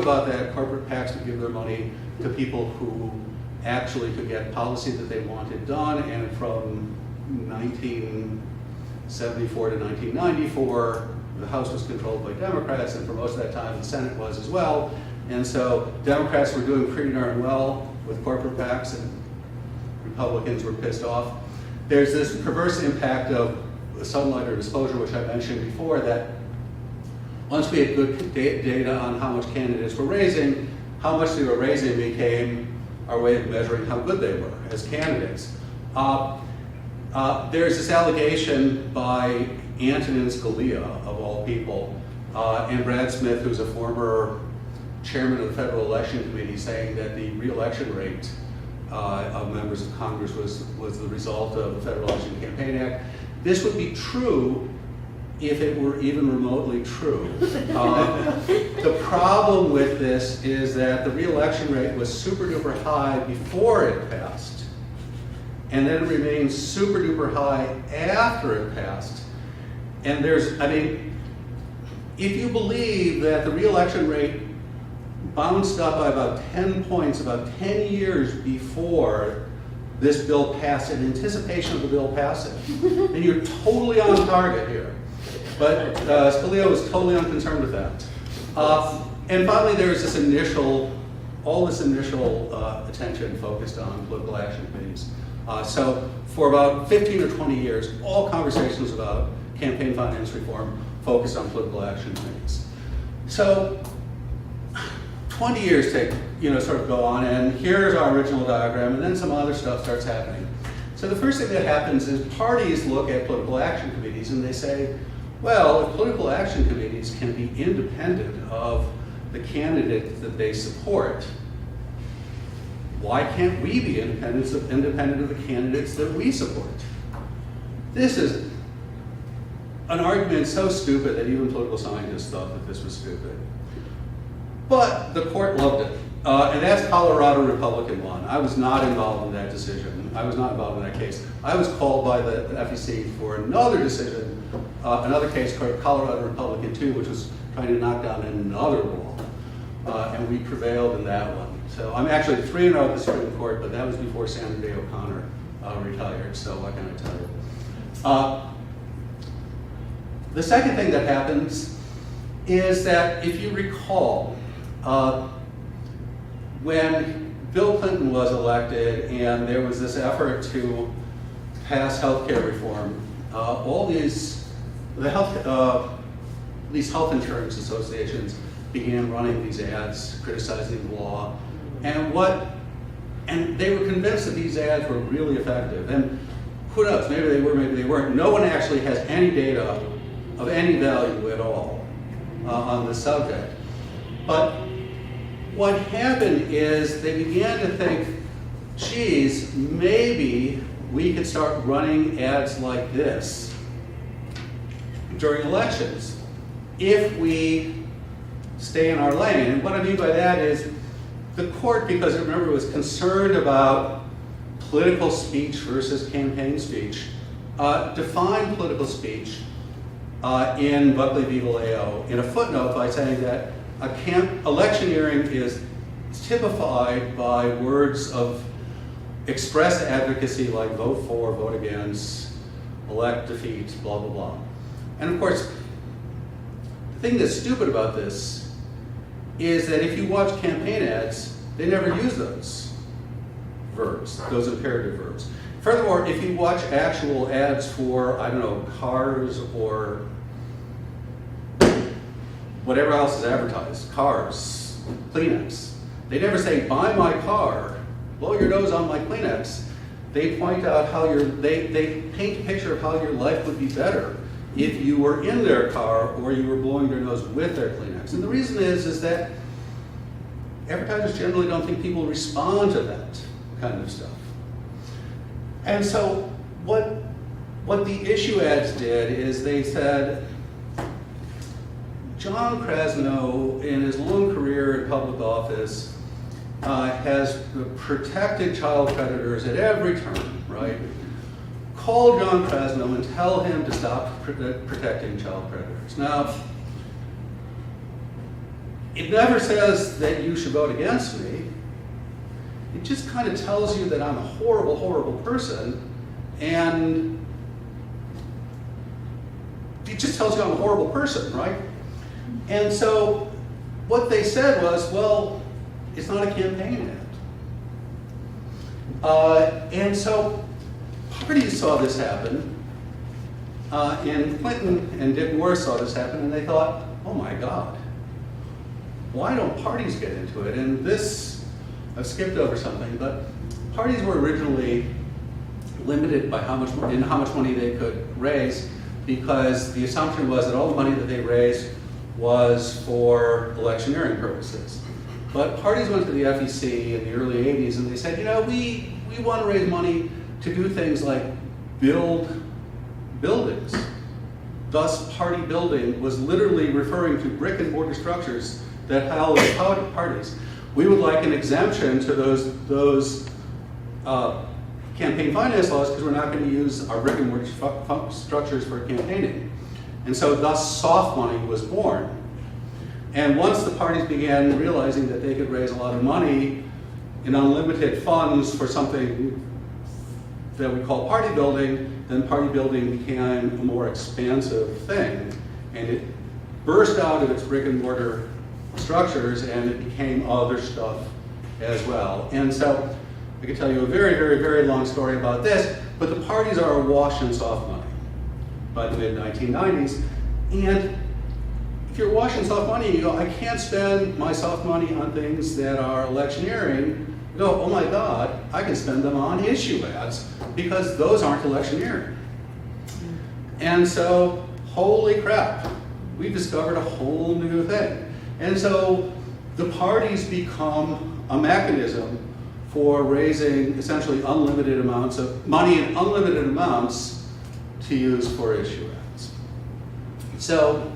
about that, corporate PACs would give their money to people who actually could get policy that they wanted done, and from 1974 to 1994, the House was controlled by Democrats, and for most of that time the Senate was as well. And so Democrats were doing pretty darn well with corporate PACs, and Republicans were pissed off. There's this perverse impact of sunlight or disclosure, which I mentioned before, that once we had good data on how much candidates were raising, how much they were raising became our way of measuring how good they were as candidates. There's this allegation by Antonin Scalia, of all people, and Brad Smith, who's a former chairman of the Federal Election Committee, saying that the re-election rate of members of Congress was the result of the Federal Election Campaign Act. This would be true if it were even remotely true. The problem with this is that the re-election rate was super duper high before it passed, and then it remained super duper high after it passed. And there's, I mean, if you believe that the re-election rate bounced up by about 10 points about 10 years before this bill passed, in anticipation of the bill passing, then you're totally on target here. But Scalia was totally unconcerned with that. And finally, there's this initial attention focused on political action committees. So for about 15 or 20 years, all conversations about campaign finance reform focused on political action committees. So 20 years sort of go on, and here's our original diagram, and then some other stuff starts happening. So the first thing that happens is parties look at political action committees and they say, well, if political action committees can be independent of the candidate that they support, why can't we be independent of the candidates that we support? This is an argument so stupid that even political scientists thought that this was stupid. But the court loved it. And that's Colorado Republican 1. I was not involved in that decision. I was not involved in that case. I was called by the FEC for another decision, another case called Colorado Republican 2, which was trying to knock down another law. And we prevailed in that one. So I'm actually 3-0 at the Supreme Court, but that was before Sandra Day O'Connor retired, so what can I tell you? The second thing that happens is that, if you recall, when Bill Clinton was elected and there was this effort to pass health care reform, all these health insurance associations began running these ads criticizing the law, and they were convinced that these ads were really effective. And who knows, maybe they were, maybe they weren't. No one actually has any data of any value at all on the subject. But what happened is they began to think, geez, maybe we could start running ads like this during elections if we stay in our lane. And what I mean by that is the court, because remember, it was concerned about political speech versus campaign speech, defined political speech in Buckley v. Vallejo in a footnote by saying that electioneering is typified by words of express advocacy like vote for, vote against, elect, defeat, blah, blah, blah. And of course, the thing that's stupid about this is that if you watch campaign ads, they never use those verbs, those imperative verbs. Furthermore, if you watch actual ads for, I don't know, cars or whatever else is advertised, cars, Kleenex, they never say, buy my car, blow your nose on my Kleenex. They point out how they paint a picture of how your life would be better if you were in their car or you were blowing your nose with their Kleenex. And the reason is that advertisers generally don't think people respond to that kind of stuff. And so what the issue ads did is they said, John Krasno, in his long career in public office, has protected child predators at every turn, right? Call John Krasno and tell him to stop protecting child predators. Now, it never says that you should vote against me. It just kind of tells you that I'm a horrible, horrible person, and it just tells you I'm a horrible person, right? And so what they said was, well, it's not a campaign ad. And so parties saw this happen, and Clinton and Dick Morris saw this happen, and they thought, oh my God, why don't parties get into it? And this, I've skipped over something, but parties were originally limited by how much money they could raise, because the assumption was that all the money that they raised was for electioneering purposes. But parties went to the FEC in the early 80s and they said, you know, we want to raise money to do things like build buildings. Thus, party building was literally referring to brick and mortar structures that house parties. We would like an exemption to those campaign finance laws because we're not going to use our brick and mortar structures for campaigning. And so thus soft money was born. And once the parties began realizing that they could raise a lot of money in unlimited funds for something that we call party building, then party building became a more expansive thing. And it burst out of its brick and mortar structures and it became other stuff as well. And so I could tell you a very, very, very long story about this, but the parties are awash in soft money by the mid-1990s. And if you're awash in soft money, you go, I can't spend my soft money on things that are electioneering. You go, oh my God, I can spend them on issue ads because those aren't electioneering. And so, holy crap, we discovered a whole new thing. And so the parties become a mechanism for raising essentially unlimited amounts of money in unlimited amounts to use for issue ads. So